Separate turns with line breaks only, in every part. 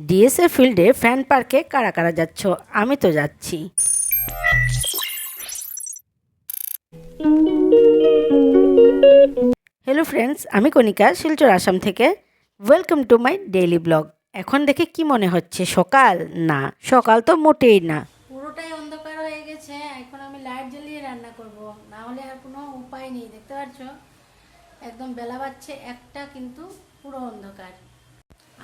DSA ফিল্ডে fan পার্কে কারা কারা যাচ্ছ? আমি তো যাচ্ছি। হ্যালো ফ্রেন্ডস, আমি কণিকা, শিলচর আসাম থেকে। Welcome to my daily blog. এখন দেখে কি মনে হচ্ছে সকাল? না, সকাল তো মোটেই না, পুরোটাই অন্ধকার হয়ে গেছে। এখন আমি লাইট জ্বালিয়ে রান্না করব, না হলে আর কোনো উপায় নেই। দেখতে পাচ্ছ একদম বেলা বাজছে একটা, কিন্তু পুরো অন্ধকার।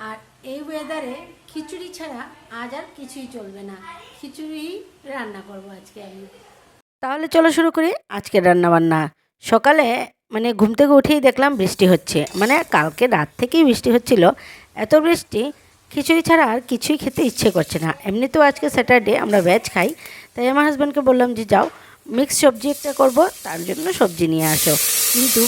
আর এই ওয়েদারে খিচুড়ি ছাড়া আজ আর কিছুই চলবে না। খিচুড়ি রান্না করব আজকে আমি। তাহলে চলো শুরু করি আজকের রান্না বান্না। সকালে ঘুম থেকে উঠেই দেখলাম বৃষ্টি হচ্ছে, কালকে রাত থেকেই বৃষ্টি হচ্ছিল। এত বৃষ্টি, খিচুড়ি ছাড়া আর কিছুই খেতে ইচ্ছে করছে না। এমনিতেও আজকে স্যাটারডে, আমরা ভেজ খাই। তাই আমার হাজব্যান্ডকে বললাম যে যাও মিক্স সবজি একটা করব, তার জন্য সবজি নিয়ে আসো। কিন্তু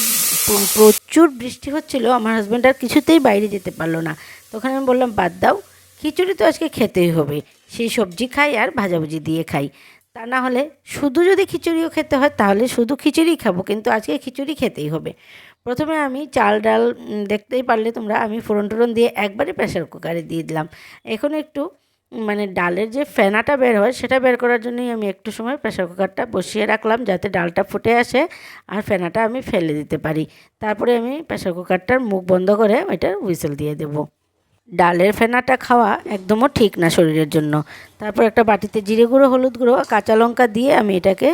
প্রচুর বৃষ্টি হচ্ছিল, আমার হাজব্যান্ড আর কিছুতেই বাইরে যেতে পারলো না। তখন আমি বললাম বাদ দাও, খিচুড়ি তো আজকে খেতেই হবে, সেই সবজি খাই আর ভাজাভুজি দিয়ে খাই। তা না হলে শুধু যদি খিচুড়িও খেতে হয় তাহলে শুধু খিচুড়ি খাবো, কিন্তু আজকে খিচুড়ি খেতেই হবে। প্রথমে আমি চাল ডাল দেখতেই পারলে তোমরা, আমি ফোড়ন টোড়ন দিয়ে একবারে প্রেশার কুকারে দিয়ে দিলাম। এখন একটু ডালের যে ফেনাটা বের হয় সেটা বের করার জন্যই আমি একটু সময় প্রেশার কুকারটা বসিয়ে রাখলাম, যাতে ডালটা ফুটে আসে আর ফেনাটা আমি ফেলে দিতে পারি। তারপরে আমি প্রেশার কুকারটার মুখ বন্ধ করে ওইটার হুইসেল দিয়ে দেবো। ডালের ফেনাটা খাওয়া একদমও ঠিক না শরীরের জন্য। তারপর একটা বাটিতে জিরে গুঁড়ো, হলুদ গুঁড়ো, কাঁচা লঙ্কা দিয়ে আমি এটাকে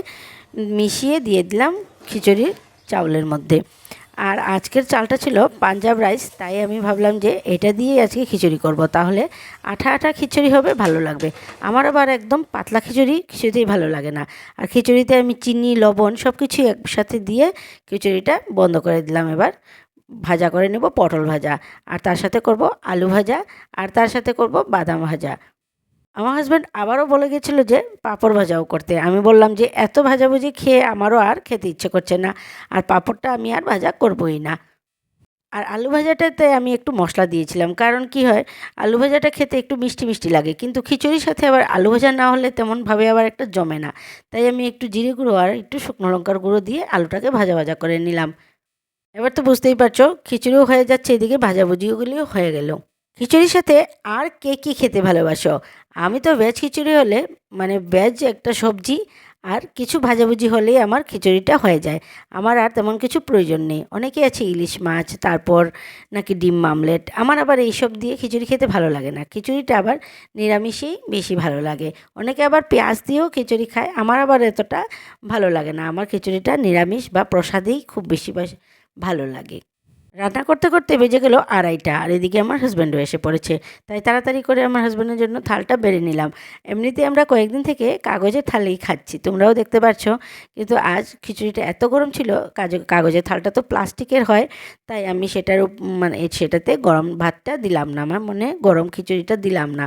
মিশিয়ে দিয়ে দিলাম খিচুড়ির চাউলের মধ্যে। আর আজকের চালটা ছিল পাঞ্জাব রাইস, তাই আমি ভাবলাম যে এটা দিয়েই আজকে খিচুড়ি করব, তাহলে আঠা আঠা খিচুড়ি হবে, ভালো লাগবে। আমার আবার একদম পাতলা খিচুড়ি কিছুতেই ভালো লাগে না। আর খিচুড়িতে আমি চিনি, লবণ সব কিছু একসাথে দিয়ে খিচুড়িটা বন্ধ করে দিলাম। এবার ভাজা করে নেব পটল ভাজা, আর তার সাথে করব আলু ভাজা, আর তার সাথে করব বাদাম ভাজা। আমার হাজব্যান্ড আবারও বলে গেছিলো যে পাঁপড় ভাজাও করতে। আমি বললাম যে এত ভাজাভুজি খেয়ে আমারও আর খেতে ইচ্ছে করছে না, আর পাঁপড়টা আমি আর ভাজা করবই না। আর আলু ভাজাটাতে আমি একটু মশলা দিয়েছিলাম, কারণ কি হয়, আলু ভাজাটা খেতে একটু মিষ্টি মিষ্টি লাগে, কিন্তু খিচুড়ির সাথে আবার আলু ভাজা না হলে তেমনভাবে আবার একটা জমে না। তাই আমি একটু জিরে গুঁড়ো আর একটু শুকনো লঙ্কার গুঁড়ো দিয়ে আলুটাকে ভাজা ভাজা করে নিলাম। এবার তো বুঝতেই পারছো, খিচুড়িও হয়ে যাচ্ছে, এদিকে ভাজাভুজিগুলিও হয়ে গেল। খিচুড়ির সাথে আর কে কী খেতে ভালোবাসো? আমি তো ভেজ খিচুড়ি হলে, ভেজ একটা সবজি আর কিছু ভাজাভুজি হলেই আমার খিচুড়িটা হয়ে যায়। আমার আর তেমন কিছু প্রয়োজন নেই। অনেকে আছে ইলিশ মাছ, তারপর নাকি ডিম মামলেট। আমার আবার এইসব দিয়ে খিচুড়ি খেতে ভালো লাগে না। খিচুড়িটা আবার নিরামিষেই বেশি ভালো লাগে। অনেকে আবার পেঁয়াজ দিয়েও খিচুড়ি খায়, আমার আবার এতটা ভালো লাগে না। আমার খিচুড়িটা নিরামিষ বা প্রসাদেই খুব বেশি ভালো লাগে। রান্না করতে করতে বেজে গেল 2:30, আর এদিকে আমার হাজব্যান্ডও এসে পড়েছে। তাই তাড়াতাড়ি করে আমার হাজব্যান্ডের জন্য থালটা বেড়ে নিলাম। এমনিতে আমরা কয়েকদিন থেকে কাগজের থালেই খাচ্ছি, তোমরাও দেখতে পাচ্ছ। কিন্তু আজ খিচুড়িটা এত গরম ছিল, কাগজের থালটা তো প্লাস্টিকের হয়, তাই আমি সেটাতে গরম ভাতটা দিলাম না, গরম খিচুড়িটা দিলাম না।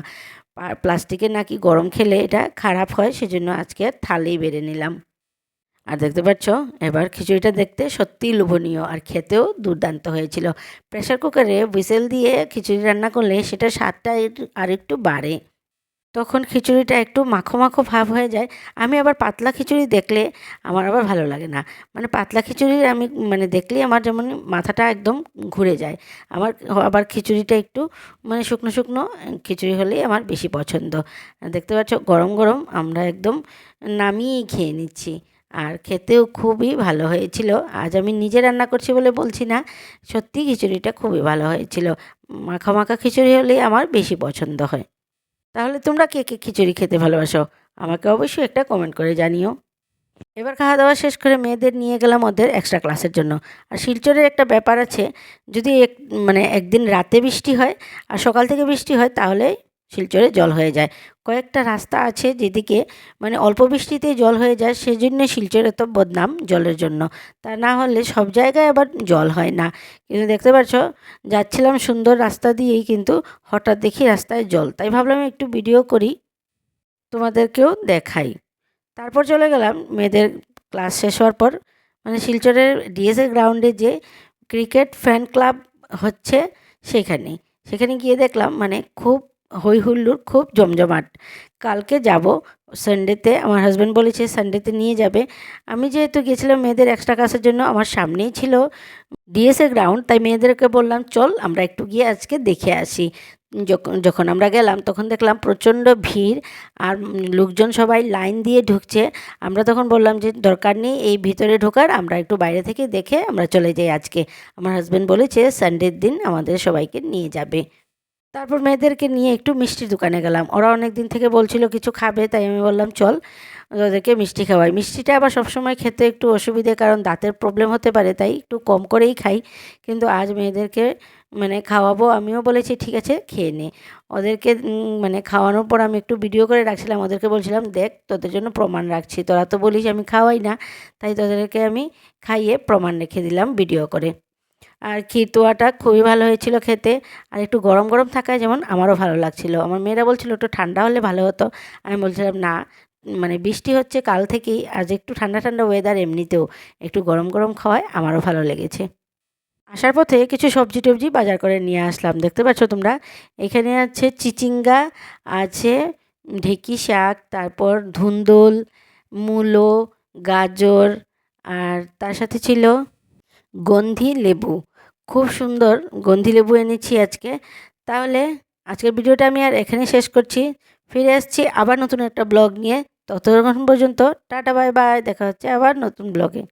প্লাস্টিকের নাকি গরম খেলে এটা খারাপ হয়, সেজন্য আজকে থালেই বেড়ে নিলাম। আর দেখতে পাচ্ছ এবার খিচুড়িটা দেখতে সত্যিই লোভনীয়, আর খেতেও দুর্দান্ত হয়েছিল। প্রেসার কুকারে হুইসেল দিয়ে খিচুড়ি রান্না করলে সেটা স্বাদটা আর একটু বাড়ে, তখন খিচুড়িটা একটু মাখো মাখো ভাব হয়ে যায়। আমি আবার পাতলা খিচুড়ি দেখলে আমার আবার ভালো লাগে না। পাতলা খিচুড়ি আমি দেখলেই আমার যেমন মাথাটা একদম ঘুরে যায়। আমার আবার খিচুড়িটা একটু শুকনো শুকনো খিচুড়ি হলেই আমার বেশি পছন্দ। দেখতে পাচ্ছ গরম গরম আমরা একদম নামিয়েই খেয়ে নিচ্ছি, আর খেতেও খুবই ভালো হয়েছিল। আজ আমি নিজে রান্না করছি বলে বলছি না, সত্যি খিচুড়িটা খুবই ভালো হয়েছিল। মাখা মাখা খিচুড়ি হলেই আমার বেশি পছন্দ হয়। তাহলে তোমরা কে কে খিচুড়ি খেতে ভালোবাসো? আমাকে অবশ্যই একটা কমেন্ট করে জানিও। এবার খাওয়া দাওয়া শেষ করে মেয়েদের নিয়ে গেলাম ওদের এক্সট্রা ক্লাসের জন্য। আর শিলচরের একটা ব্যাপার আছে, যদি একদিন রাতে বৃষ্টি হয় আর সকাল থেকে বৃষ্টি হয়, তাহলে শিলচরে জল হয়ে যায়। কয়েকটা রাস্তা আছে যেদিকে অল্প বৃষ্টিতেই জল হয়ে যায়, সেজন্য শিলচর এত বদনাম জলের জন্য। তা না হলে সব জায়গায় আবার জল হয় না। কিন্তু দেখতে পাচ্ছ যাচ্ছিলাম সুন্দর রাস্তা দিয়েই, কিন্তু হঠাৎ দেখি রাস্তায় জল, তাই ভাবলাম একটু ভিডিও করি, তোমাদেরকেও দেখাই। তারপর চলে গেলাম মেয়েদের ক্লাস শেষ হওয়ার পর শিলচরের ডিএসএ গ্রাউন্ডে যে ক্রিকেট ফ্যান ক্লাব হচ্ছে, সেখানে সেখানে গিয়ে দেখলাম খুব হই হুল্লোড়, খুব জমজমাট। কালকে যাব সানডেতে, আমার হাজব্যান্ড বলেছে সানডেতে নিয়ে যাবে। আমি যেহেতু গেছিলাম মেয়েদের এক্সট্রা ক্লাসের জন্য, আমার সামনেই ছিল ডিএসএ গ্রাউন্ড, তাই মেয়েদেরকে বললাম চল আমরা একটু গিয়ে আজকে দেখে আসি। যখন যখন আমরা গেলাম তখন দেখলাম প্রচণ্ড ভিড় আর লোকজন সবাই লাইন দিয়ে ঢুকছে। আমরা তখন বললাম যে দরকার নেই এই ভিতরে ঢোকার, আমরা একটু বাইরে থেকে দেখে আমরা চলে যাই আজকে। আমার হাজব্যান্ড বলেছে সানডের দিন আমাদের সবাইকে নিয়ে যাবে। তারপর মেয়েদেরকে নিয়ে একটু মিষ্টির দোকানে গেলাম। ওরা অনেক দিন থেকে বলছিল কিছু খাবে, তাই আমি বললাম চল ওদেরকে মিষ্টি খাওয়াই। মিষ্টিটা আবার সবসময় খেতে একটু অসুবিধে, কারণ দাঁতের প্রবলেম হতে পারে, তাই একটু কম করেই খাই। কিন্তু আজ মেয়েদেরকে মানে খাওয়াবো, আমিও বলেছি ঠিক আছে খেয়ে নে। ওদেরকে মানে খাওয়ানোর পর আমি একটু ভিডিও করে রাখছিলাম, ওদেরকে বলছিলাম দেখ তোদের জন্য প্রমাণ রাখছি, তোরা তো বলিস আমি খাওয়াই না, তাই তোদেরকে আমি খাইয়ে প্রমাণ রেখে দিলাম ভিডিও করে। আর খিরতোয়াটা খুবই ভালো হয়েছিল খেতে, আর একটু গরম গরম থাকায় যেমন আমারও ভালো লাগছিল। আমার মেয়েরা বলছিল একটু ঠান্ডা হলে ভালো হতো, আমি বলছিলাম না, মানে বৃষ্টি হচ্ছে কাল থেকেই, আজ একটু ঠান্ডা ঠান্ডা ওয়েদার, এমনিতেও একটু গরম গরম খাওয়ায় আমারও ভালো লেগেছে। আসার পথে কিছু সবজি টবজি বাজার করে নিয়ে আসলাম, দেখতে পাচ্ছ তোমরা। এখানে আছে চিচিঙ্গা, আছে ঢেঁকি শাক, তারপর ধুন্দুল, মূলো, গাজর, আর তার সাথে ছিল গন্ধি লেবু। খুব সুন্দর গন্ধি লেবু এনেছি আজকে। তাহলে আজকের ভিডিওটা আমি আর এখানে শেষ করছি। ফিরে আসছি আবার নতুন একটা ব্লগ নিয়ে। ততক্ষণ পর্যন্ত টাটা বাই বাই, দেখা হচ্ছে আবার নতুন ব্লগে।